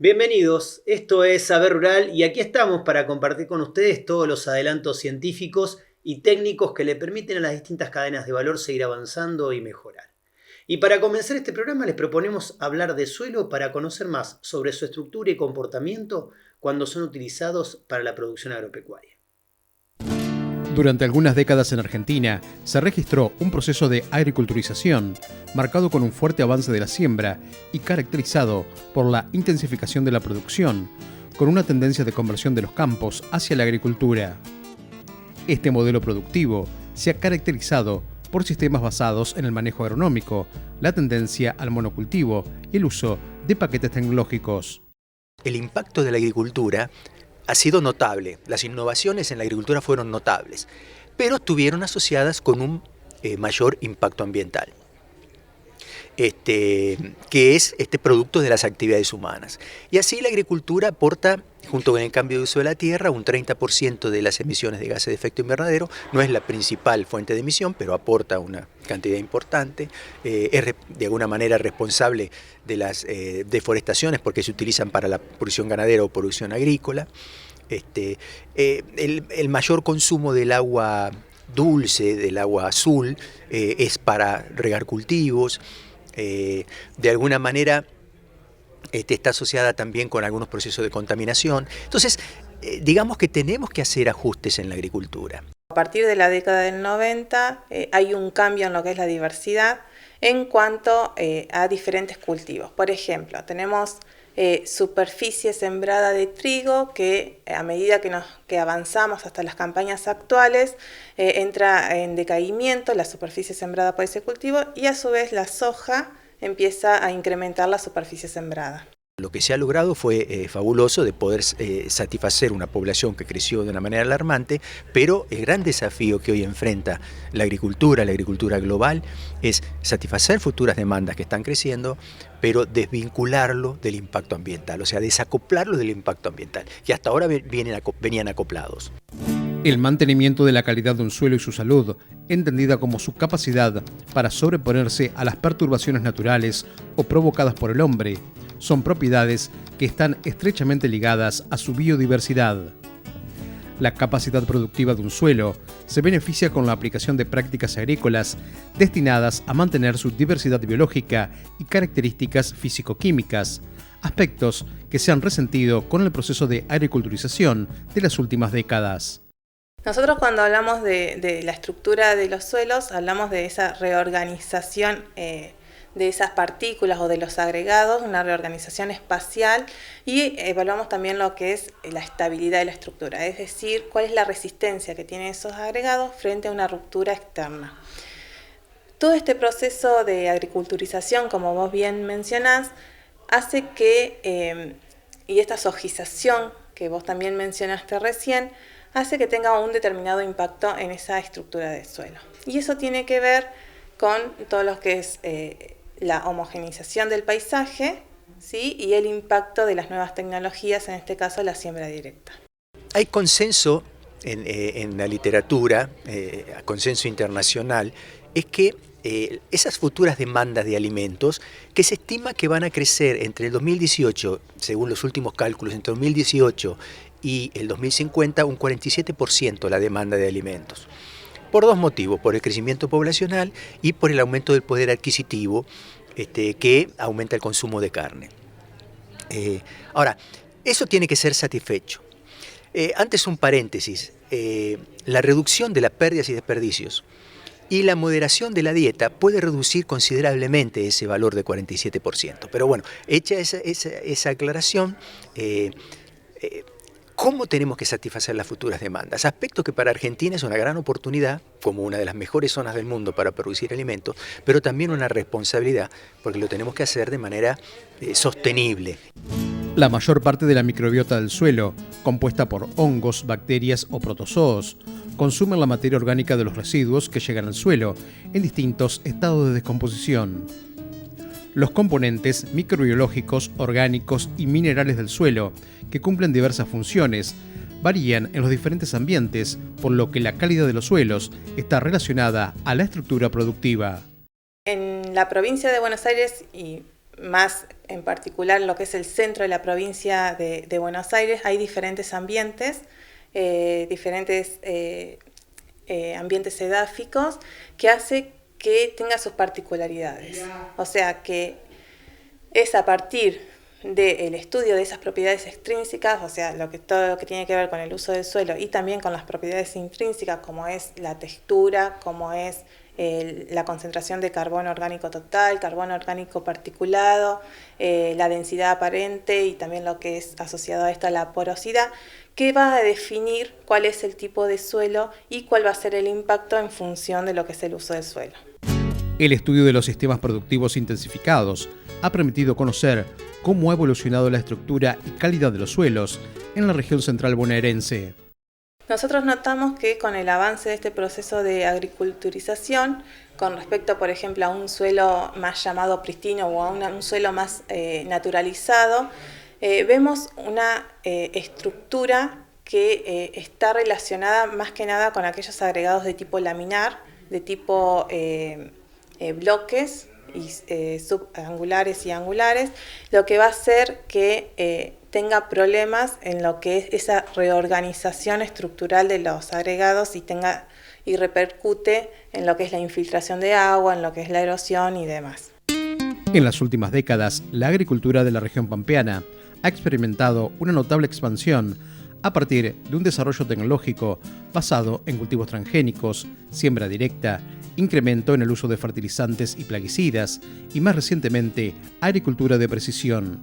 Bienvenidos, esto es Saber Rural y aquí estamos para compartir con ustedes todos los adelantos científicos y técnicos que le permiten a las distintas cadenas de valor seguir avanzando y mejorar. Y para comenzar este programa les proponemos hablar de suelo para conocer más sobre su estructura y comportamiento cuando son utilizados para la producción agropecuaria. Durante algunas décadas en Argentina se registró un proceso de agriculturización marcado con un fuerte avance de la siembra y caracterizado por la intensificación de la producción, con una tendencia de conversión de los campos hacia la agricultura. Este modelo productivo se ha caracterizado por sistemas basados en el manejo agronómico, la tendencia al monocultivo y el uso de paquetes tecnológicos. El impacto de la agricultura ha sido notable, las innovaciones en la agricultura fueron notables, pero estuvieron asociadas con un mayor impacto ambiental, que es producto de las actividades humanas. Y así la agricultura aporta, junto con el cambio de uso de la tierra, un 30% de las emisiones de gases de efecto invernadero. No es la principal fuente de emisión, pero aporta una cantidad importante. Es de alguna manera responsable de las deforestaciones porque se utilizan para la producción ganadera o producción agrícola. El mayor consumo del agua dulce, del agua azul, es para regar cultivos. De alguna manera está asociada también con algunos procesos de contaminación. Entonces, digamos que tenemos que hacer ajustes en la agricultura. A partir de la década del 90 hay un cambio en lo que es la diversidad en cuanto a diferentes cultivos. Por ejemplo, tenemos superficie sembrada de trigo que a medida que avanzamos hasta las campañas actuales entra en decaimiento la superficie sembrada por ese cultivo y a su vez la soja empieza a incrementar la superficie sembrada. Lo que se ha logrado fue fabuloso de poder satisfacer una población que creció de una manera alarmante, pero el gran desafío que hoy enfrenta la agricultura global, es satisfacer futuras demandas que están creciendo, pero desvincularlo del impacto ambiental, o sea, desacoplarlo del impacto ambiental, que hasta ahora venían acoplados. El mantenimiento de la calidad de un suelo y su salud, entendida como su capacidad para sobreponerse a las perturbaciones naturales o provocadas por el hombre, son propiedades que están estrechamente ligadas a su biodiversidad. La capacidad productiva de un suelo se beneficia con la aplicación de prácticas agrícolas destinadas a mantener su diversidad biológica y características físico-químicas, aspectos que se han resentido con el proceso de agriculturización de las últimas décadas. Nosotros cuando hablamos de la estructura de los suelos, hablamos de esa reorganización de esas partículas o de los agregados, una reorganización espacial, y evaluamos también lo que es la estabilidad de la estructura, es decir, cuál es la resistencia que tienen esos agregados frente a una ruptura externa. Todo este proceso de agriculturización, como vos bien mencionás, hace que, y esta sojización que vos también mencionaste recién, hace que tenga un determinado impacto en esa estructura del suelo. Y eso tiene que ver con todo lo que es la homogeneización del paisaje, ¿sí? Y el impacto de las nuevas tecnologías, en este caso la siembra directa. Hay consenso en la literatura, consenso internacional, es que esas futuras demandas de alimentos, que se estima que van a crecer entre el 2018, según los últimos cálculos, entre el 2018 y el 2050, un 47% la demanda de alimentos. Por dos motivos, por el crecimiento poblacional y por el aumento del poder adquisitivo que aumenta el consumo de carne. Ahora, eso tiene que ser satisfecho. Antes un paréntesis, la reducción de las pérdidas y desperdicios y la moderación de la dieta puede reducir considerablemente ese valor de 47%. Pero bueno, hecha esa aclaración, ¿cómo tenemos que satisfacer las futuras demandas? Aspecto que para Argentina es una gran oportunidad, como una de las mejores zonas del mundo para producir alimentos, pero también una responsabilidad, porque lo tenemos que hacer de manera sostenible. La mayor parte de la microbiota del suelo, compuesta por hongos, bacterias o protozoos, consumen la materia orgánica de los residuos que llegan al suelo en distintos estados de descomposición. Los componentes microbiológicos, orgánicos y minerales del suelo, que cumplen diversas funciones, varían en los diferentes ambientes, por lo que la calidad de los suelos está relacionada a la estructura productiva. En la provincia de Buenos Aires y más en particular lo que es el centro de la provincia de Buenos Aires, hay diferentes ambientes, ambientes edáficos, que hace que tenga sus particularidades. O sea que es a partir del estudio de esas propiedades extrínsecas, o sea, todo lo que tiene que ver con el uso del suelo y también con las propiedades intrínsecas, como es la textura, como es la concentración de carbono orgánico total, carbono orgánico particulado, la densidad aparente y también lo que es asociado a esta la porosidad, que va a definir cuál es el tipo de suelo y cuál va a ser el impacto en función de lo que es el uso del suelo. El estudio de los sistemas productivos intensificados ha permitido conocer cómo ha evolucionado la estructura y calidad de los suelos en la región central bonaerense. Nosotros notamos que con el avance de este proceso de agriculturización, con respecto, por ejemplo, a un suelo más llamado pristino o a un suelo más naturalizado, vemos una estructura que está relacionada más que nada con aquellos agregados de tipo laminar, de tipo bloques y subangulares y angulares, lo que va a hacer que tenga problemas en lo que es esa reorganización estructural de los agregados y repercute en lo que es la infiltración de agua, en lo que es la erosión y demás. En las últimas décadas, la agricultura de la región pampeana ha experimentado una notable expansión a partir de un desarrollo tecnológico basado en cultivos transgénicos, siembra directa, incremento en el uso de fertilizantes y plaguicidas y más recientemente agricultura de precisión.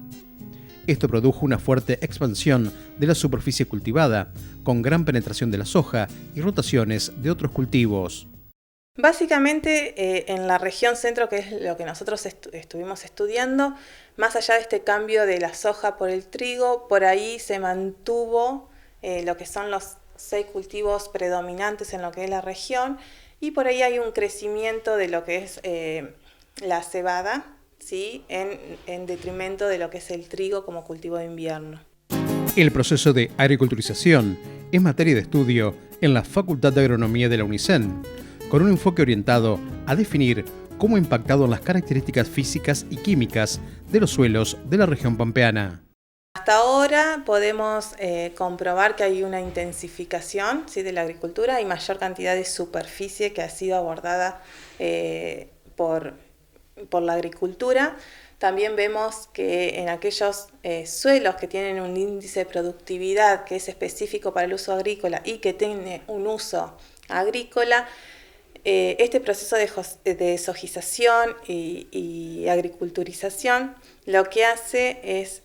Esto produjo una fuerte expansión de la superficie cultivada, con gran penetración de la soja y rotaciones de otros cultivos. Básicamente en la región centro, que es lo que nosotros estuvimos estudiando, más allá de este cambio de la soja por el trigo, por ahí se mantuvo lo que son los 6 cultivos predominantes en lo que es la región, y por ahí hay un crecimiento de lo que es la cebada, ¿sí? en detrimento de lo que es el trigo como cultivo de invierno. El proceso de agriculturización es materia de estudio en la Facultad de Agronomía de la UNICEN, con un enfoque orientado a definir cómo ha impactado en las características físicas y químicas de los suelos de la región pampeana. Hasta ahora podemos comprobar que hay una intensificación, ¿sí? de la agricultura y mayor cantidad de superficie que ha sido abordada por la agricultura. También vemos que en aquellos suelos que tienen un índice de productividad que es específico para el uso agrícola y que tiene un uso agrícola, este proceso de desojización y agriculturización lo que hace es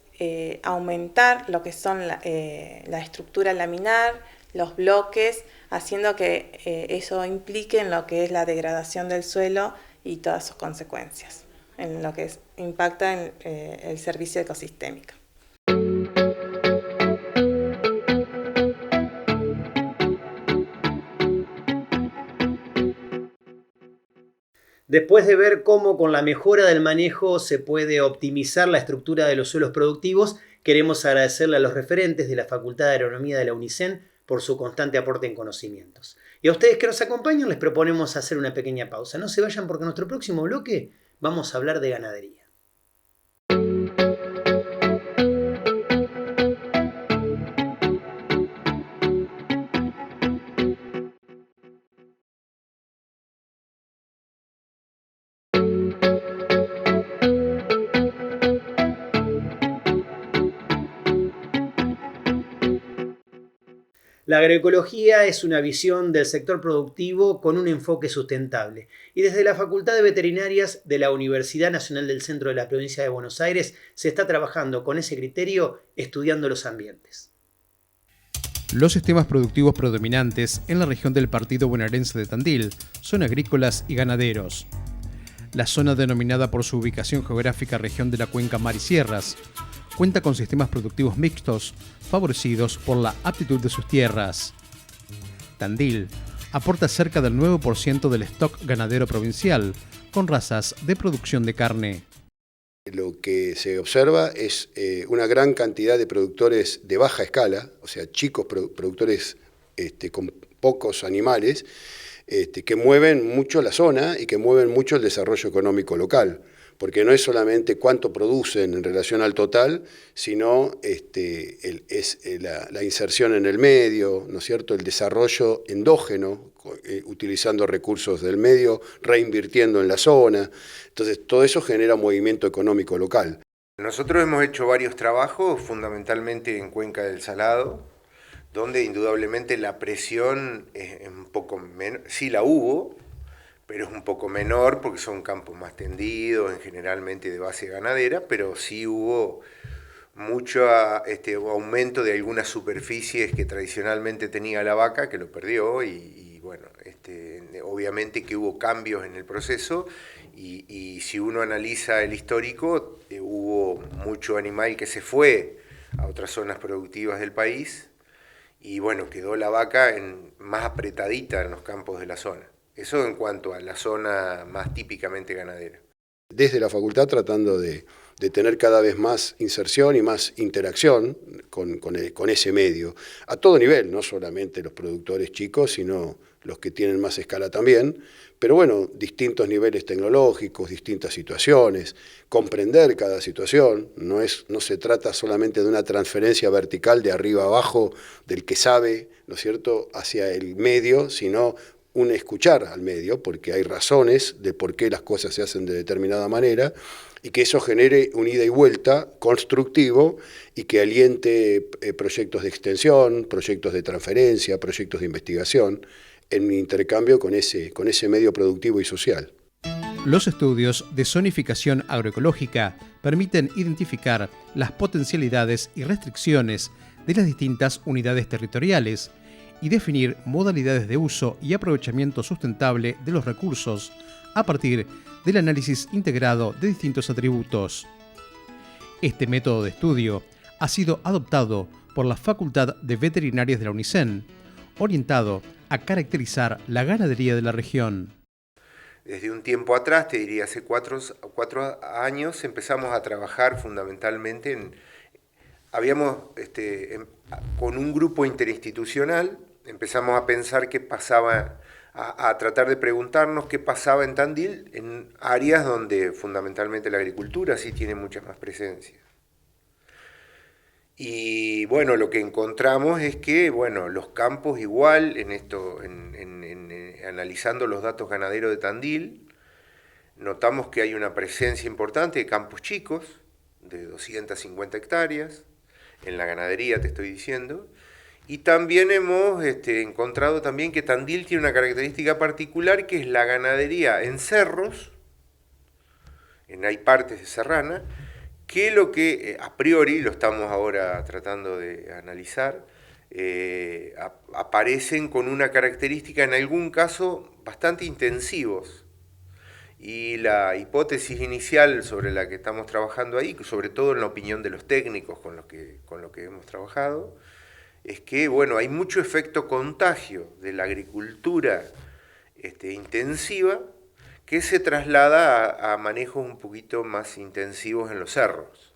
aumentar lo que son la estructura laminar, los bloques, haciendo que eso implique en lo que es la degradación del suelo y todas sus consecuencias, en lo que impacta en el servicio ecosistémico. Después de ver cómo con la mejora del manejo se puede optimizar la estructura de los suelos productivos, queremos agradecerle a los referentes de la Facultad de Agronomía de la UNICEN por su constante aporte en conocimientos. Y a ustedes que nos acompañan les proponemos hacer una pequeña pausa. No se vayan porque en nuestro próximo bloque vamos a hablar de ganadería. La agroecología es una visión del sector productivo con un enfoque sustentable y desde la Facultad de Veterinarias de la Universidad Nacional del Centro de la Provincia de Buenos Aires se está trabajando con ese criterio estudiando los ambientes. Los sistemas productivos predominantes en la región del partido bonaerense de Tandil son agrícolas y ganaderos. La zona denominada por su ubicación geográfica región de la cuenca Mar y Sierras cuenta con sistemas productivos mixtos favorecidos por la aptitud de sus tierras. Tandil aporta cerca del 9% del stock ganadero provincial, con razas de producción de carne. Lo que se observa es una gran cantidad de productores de baja escala, o sea, chicos productores con pocos animales, que mueven mucho la zona y que mueven mucho el desarrollo económico local. porque no es solamente cuánto producen en relación al total, sino la inserción en el medio, ¿no es cierto?, el desarrollo endógeno, utilizando recursos del medio, reinvirtiendo en la zona. Entonces, todo eso genera movimiento económico local. Nosotros hemos hecho varios trabajos, fundamentalmente en Cuenca del Salado, donde indudablemente la presión es un poco menor, sí la hubo, pero es un poco menor porque son campos más tendidos, generalmente de base ganadera, pero sí hubo mucho aumento de algunas superficies que tradicionalmente tenía la vaca, que lo perdió, y bueno, obviamente que hubo cambios en el proceso, y si uno analiza el histórico, hubo mucho animal que se fue a otras zonas productivas del país, y bueno, quedó la vaca más apretadita en los campos de la zona. Eso en cuanto a la zona más típicamente ganadera. Desde la facultad tratando de tener cada vez más inserción y más interacción con ese medio, a todo nivel, no solamente los productores chicos, sino los que tienen más escala también, pero bueno, distintos niveles tecnológicos, distintas situaciones, comprender cada situación, no se trata solamente de una transferencia vertical de arriba a abajo del que sabe, ¿no es cierto?, hacia el medio, sino un escuchar al medio, porque hay razones de por qué las cosas se hacen de determinada manera, y que eso genere un ida y vuelta constructivo y que aliente proyectos de extensión, proyectos de transferencia, proyectos de investigación, en intercambio con ese medio productivo y social. Los estudios de zonificación agroecológica permiten identificar las potencialidades y restricciones de las distintas unidades territoriales y definir modalidades de uso y aprovechamiento sustentable de los recursos a partir del análisis integrado de distintos atributos. Este método de estudio ha sido adoptado por la Facultad de Veterinarias de la UNICEN, orientado a caracterizar la ganadería de la región. Desde un tiempo atrás, te diría hace 4 años, empezamos a trabajar fundamentalmente con un grupo interinstitucional, empezamos a pensar qué pasaba, a tratar de preguntarnos qué pasaba en Tandil, en áreas donde fundamentalmente la agricultura sí tiene mucha más presencia. Y bueno, lo que encontramos es que los campos igual, analizando los datos ganaderos de Tandil, notamos que hay una presencia importante de campos chicos, de 250 hectáreas, en la ganadería te estoy diciendo, y también hemos encontrado también que Tandil tiene una característica particular que es la ganadería en cerros, hay partes de serrana, que lo que a priori, lo estamos ahora tratando de analizar, aparecen con una característica en algún caso bastante intensivos. Y la hipótesis inicial sobre la que estamos trabajando ahí, sobre todo en la opinión de los técnicos con los que hemos trabajado, es que hay mucho efecto contagio de la agricultura intensiva que se traslada a manejos un poquito más intensivos en los cerros.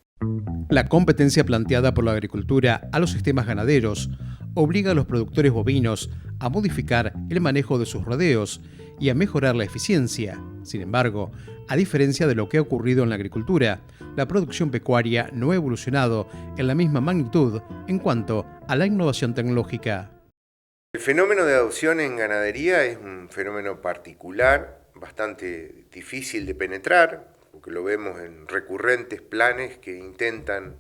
La competencia planteada por la agricultura a los sistemas ganaderos obliga a los productores bovinos a modificar el manejo de sus rodeos y a mejorar la eficiencia. Sin embargo, a diferencia de lo que ha ocurrido en la agricultura, la producción pecuaria no ha evolucionado en la misma magnitud en cuanto a la innovación tecnológica. El fenómeno de adopción en ganadería es un fenómeno particular, bastante difícil de penetrar, porque lo vemos en recurrentes planes que intentan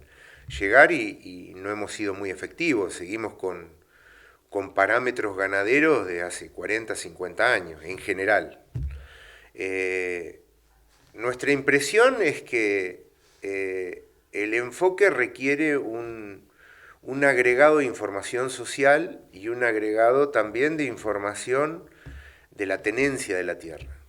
llegar y no hemos sido muy efectivos. Seguimos con parámetros ganaderos de hace 40, 50 años, en general. Nuestra impresión es que el enfoque requiere un agregado de información social y un agregado también de información de la tenencia de la tierra.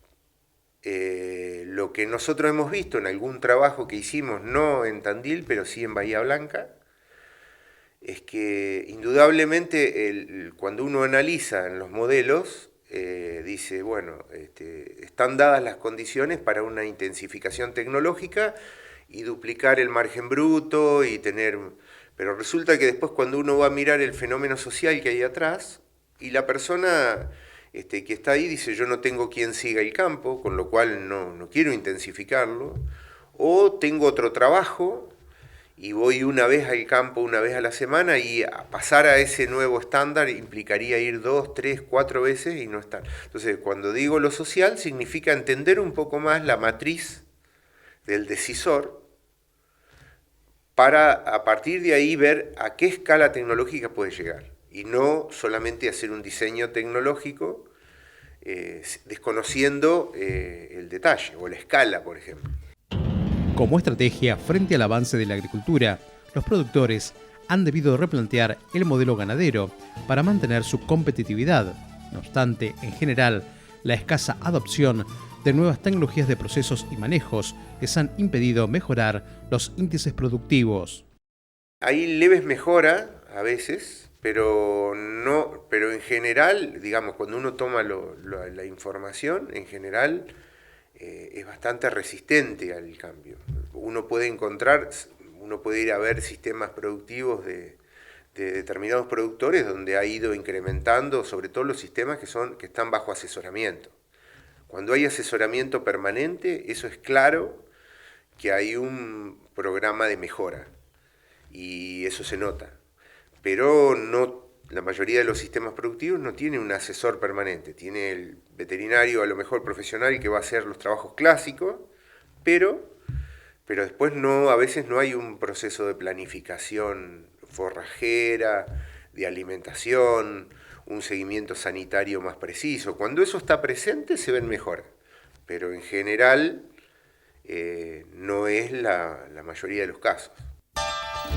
Lo que nosotros hemos visto en algún trabajo que hicimos, no en Tandil, pero sí en Bahía Blanca, es que indudablemente cuando uno analiza en los modelos, dice, están dadas las condiciones para una intensificación tecnológica y duplicar el margen bruto y tener... Pero resulta que después cuando uno va a mirar el fenómeno social que hay atrás, y la persona que está ahí dice, yo no tengo quien siga el campo, con lo cual no quiero intensificarlo, o tengo otro trabajo y voy una vez al campo, una vez a la semana, y pasar a ese nuevo estándar implicaría ir 2, 3, 4 veces y no estar. Entonces, cuando digo lo social, significa entender un poco más la matriz del decisor para a partir de ahí ver a qué escala tecnológica puede llegar y no solamente hacer un diseño tecnológico desconociendo el detalle o la escala, por ejemplo. Como estrategia frente al avance de la agricultura, los productores han debido replantear el modelo ganadero para mantener su competitividad. No obstante, en general, la escasa adopción de nuevas tecnologías de procesos y manejos les han impedido mejorar los índices productivos. Hay leves mejoras a veces, pero en general, digamos, cuando uno toma la información, en general es bastante resistente al cambio. Uno puede ir a ver sistemas productivos de determinados productores donde ha ido incrementando, sobre todo los sistemas que están bajo asesoramiento. Cuando hay asesoramiento permanente, eso es claro que hay un programa de mejora y eso se nota. Pero la mayoría de los sistemas productivos no tiene un asesor permanente, tiene el veterinario, a lo mejor profesional, que va a hacer los trabajos clásicos, pero después a veces no hay un proceso de planificación forrajera, de alimentación, un seguimiento sanitario más preciso. Cuando eso está presente se ven mejor, pero en general no es la mayoría de los casos.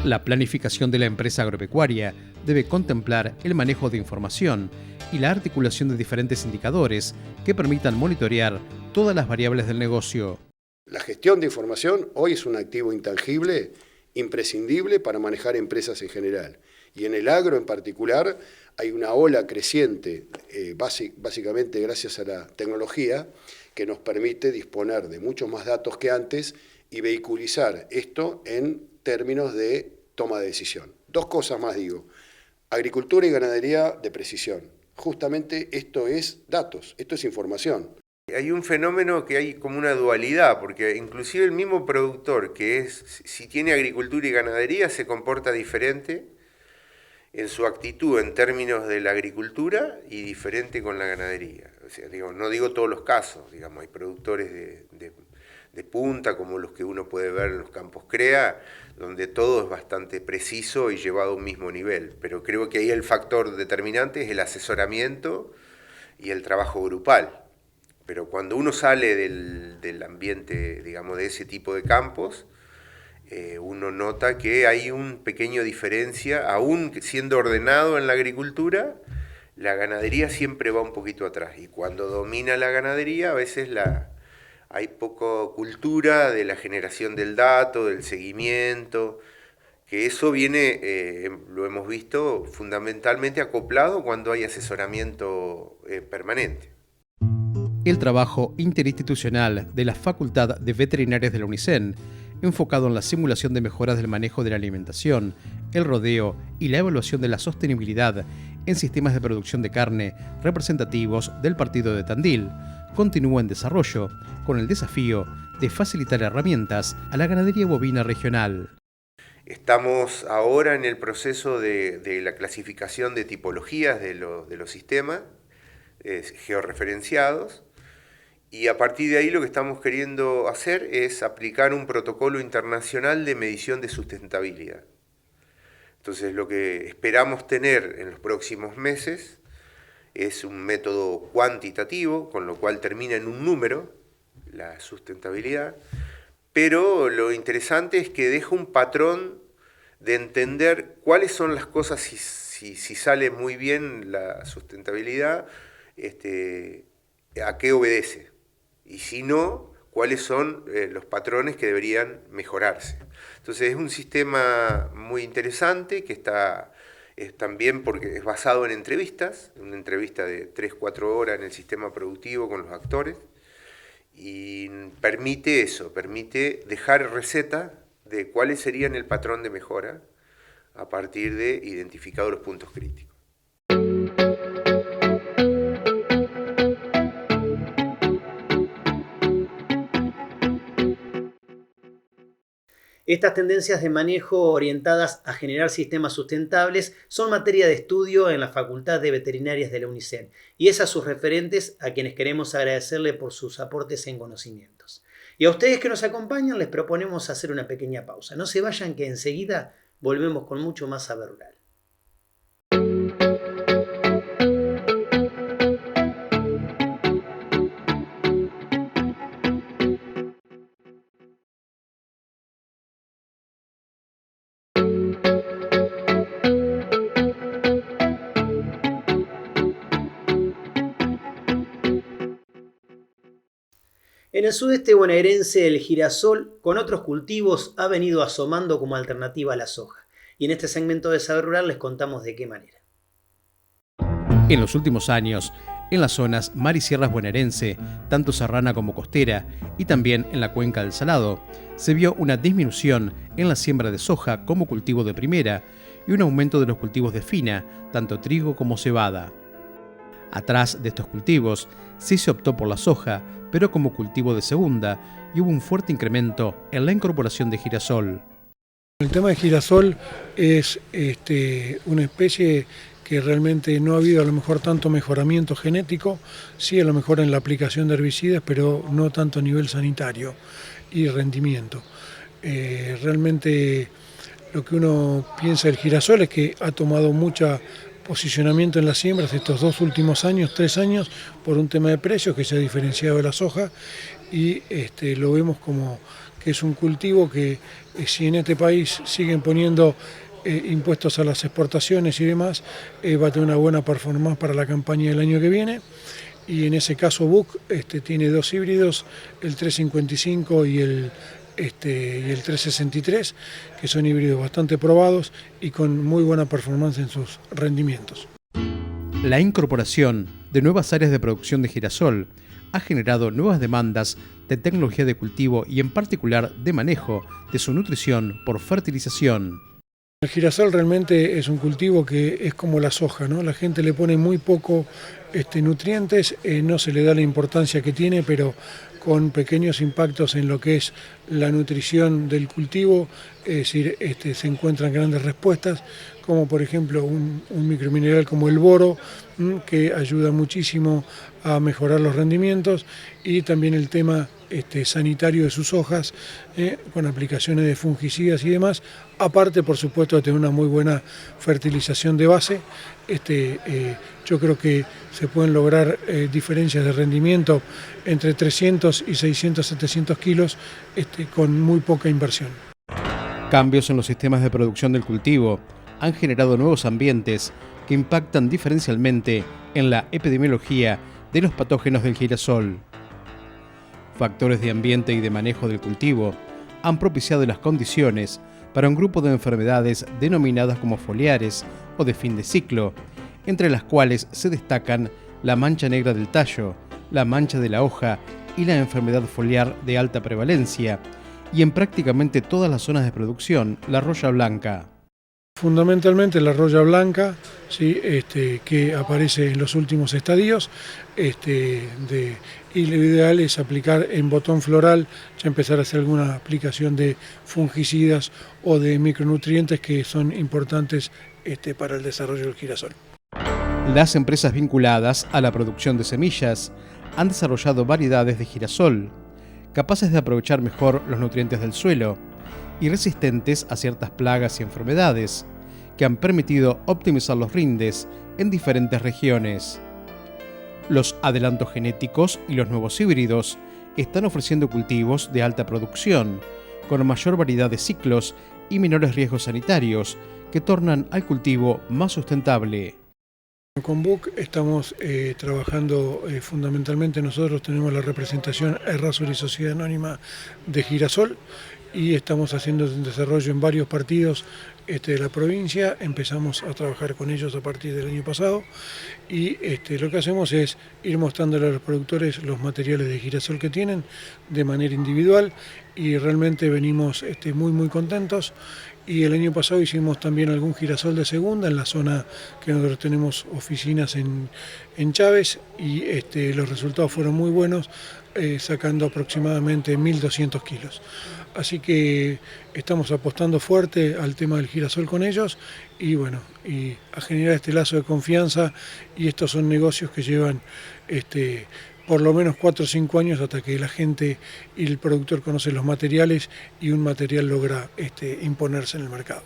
La planificación de la empresa agropecuaria debe contemplar el manejo de información y la articulación de diferentes indicadores que permitan monitorear todas las variables del negocio. La gestión de información hoy es un activo intangible, imprescindible para manejar empresas en general. Y en el agro en particular hay una ola creciente, básicamente gracias a la tecnología, que nos permite disponer de muchos más datos que antes y vehiculizar esto en términos de toma de decisión. Dos cosas más digo. Agricultura y ganadería de precisión. Justamente esto es datos, esto es información. Hay un fenómeno que hay como una dualidad, porque inclusive el mismo productor si tiene agricultura y ganadería, se comporta diferente en su actitud en términos de la agricultura y diferente con la ganadería. O sea, no digo todos los casos, digamos, hay productores de punta, como los que uno puede ver en los campos CREA, donde todo es bastante preciso y llevado a un mismo nivel. Pero creo que ahí el factor determinante es el asesoramiento y el trabajo grupal. Pero cuando uno sale del ambiente, digamos, de ese tipo de campos, uno nota que hay una pequeña diferencia, aún siendo ordenado en la agricultura, la ganadería siempre va un poquito atrás. Y cuando domina la ganadería, a veces hay poca cultura de la generación del dato, del seguimiento, que eso viene, lo hemos visto, fundamentalmente acoplado cuando hay asesoramiento permanente. El trabajo interinstitucional de la Facultad de Veterinarias de la UNICEN, enfocado en la simulación de mejoras del manejo de la alimentación, el rodeo y la evaluación de la sostenibilidad en sistemas de producción de carne representativos del partido de Tandil, continúa en desarrollo, con el desafío de facilitar herramientas a la ganadería bovina regional. Estamos ahora en el proceso de la clasificación de tipologías de los sistemas georreferenciados, y a partir de ahí lo que estamos queriendo hacer es aplicar un protocolo internacional de medición de sustentabilidad. Entonces lo que esperamos tener en los próximos meses es un método cuantitativo, con lo cual termina en un número, la sustentabilidad, pero lo interesante es que deja un patrón de entender cuáles son las cosas, si sale muy bien la sustentabilidad, a qué obedece, y si no, cuáles son los patrones que deberían mejorarse. Entonces es un sistema muy interesante que es también porque es basado en entrevistas, una entrevista de 3-4 horas en el sistema productivo con los actores, y permite dejar receta de cuáles serían el patrón de mejora a partir de identificados los puntos críticos. Estas tendencias de manejo orientadas a generar sistemas sustentables son materia de estudio en la Facultad de Veterinarias de la UNICEN y es a sus referentes a quienes queremos agradecerle por sus aportes en conocimientos. Y a ustedes que nos acompañan les proponemos hacer una pequeña pausa. No se vayan que enseguida volvemos con mucho más Saber Rural. En el sudeste bonaerense el girasol con otros cultivos ha venido asomando como alternativa a la soja. Y en este segmento de Saber Rural les contamos de qué manera. En los últimos años, en las zonas mar y sierras bonaerense, tanto serrana como costera, y también en la cuenca del Salado, se vio una disminución en la siembra de soja como cultivo de primera y un aumento de los cultivos de fina, tanto trigo como cebada. Atrás de estos cultivos, sí se optó por la soja, pero como cultivo de segunda, y hubo un fuerte incremento en la incorporación de girasol. El tema de girasol es una especie que realmente no ha habido a lo mejor tanto mejoramiento genético, sí a lo mejor en la aplicación de herbicidas, pero no tanto a nivel sanitario y rendimiento. Realmente lo que uno piensa del girasol es que ha tomado mucho posicionamiento en las siembras estos 2 últimos años, 3 años, por un tema de precios que se ha diferenciado de la soja y lo vemos como que es un cultivo que si en este país siguen poniendo impuestos a las exportaciones y demás, va a tener una buena performance para la campaña del año que viene. Y en ese caso Buck tiene 2 híbridos, el 355 y el 363, que son híbridos bastante probados y con muy buena performance en sus rendimientos. La incorporación de nuevas áreas de producción de girasol ha generado nuevas demandas de tecnología de cultivo y en particular de manejo de su nutrición por fertilización. El girasol realmente es un cultivo que es como la soja, ¿no? La gente le pone muy poco nutrientes, no se le da la importancia que tiene, pero con pequeños impactos en lo que es la nutrición del cultivo, es decir, se encuentran grandes respuestas, como por ejemplo un micromineral como el boro, que ayuda muchísimo a mejorar los rendimientos, y también el tema sanitario de sus hojas, con aplicaciones de fungicidas y demás, aparte por supuesto de tener una muy buena fertilización de base. Yo creo que se pueden lograr diferencias de rendimiento entre 300 y 600, 700 kilos con muy poca inversión. Cambios en los sistemas de producción del cultivo han generado nuevos ambientes que impactan diferencialmente en la epidemiología de los patógenos del girasol. Factores de ambiente y de manejo del cultivo han propiciado las condiciones para un grupo de enfermedades denominadas como foliares o de fin de ciclo, entre las cuales se destacan la mancha negra del tallo, la mancha de la hoja y la enfermedad foliar de alta prevalencia, y en prácticamente todas las zonas de producción, la roya blanca. Fundamentalmente la roya blanca, ¿sí? Que aparece en los últimos estadios, y lo ideal es aplicar en botón floral, ya empezar a hacer alguna aplicación de fungicidas o de micronutrientes que son importantes para el desarrollo del girasol. Las empresas vinculadas a la producción de semillas han desarrollado variedades de girasol, capaces de aprovechar mejor los nutrientes del suelo y resistentes a ciertas plagas y enfermedades, que han permitido optimizar los rindes en diferentes regiones. Los adelantos genéticos y los nuevos híbridos están ofreciendo cultivos de alta producción, con mayor variedad de ciclos y menores riesgos sanitarios, que tornan al cultivo más sustentable. Con Buck estamos trabajando fundamentalmente, nosotros tenemos la representación Errázuriz y Sociedad Anónima de Girasol y estamos haciendo un desarrollo en varios partidos de la provincia. Empezamos a trabajar con ellos a partir del año pasado y lo que hacemos es ir mostrándole a los productores los materiales de girasol que tienen de manera individual y realmente venimos muy contentos. Y el año pasado hicimos también algún girasol de segunda en la zona que nosotros tenemos oficinas en Chávez, y los resultados fueron muy buenos, sacando aproximadamente 1.200 kilos. Así que estamos apostando fuerte al tema del girasol con ellos y bueno, y a generar este lazo de confianza, y estos son negocios que llevan por lo menos 4 o 5 años hasta que la gente y el productor conocen los materiales y un material logra imponerse en el mercado.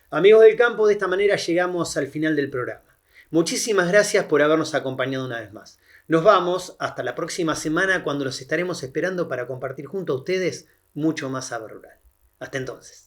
Amigos del campo, de esta manera llegamos al final del programa. Muchísimas gracias por habernos acompañado una vez más. Nos vamos hasta la próxima semana, cuando los estaremos esperando para compartir junto a ustedes mucho más saber rural. Hasta entonces.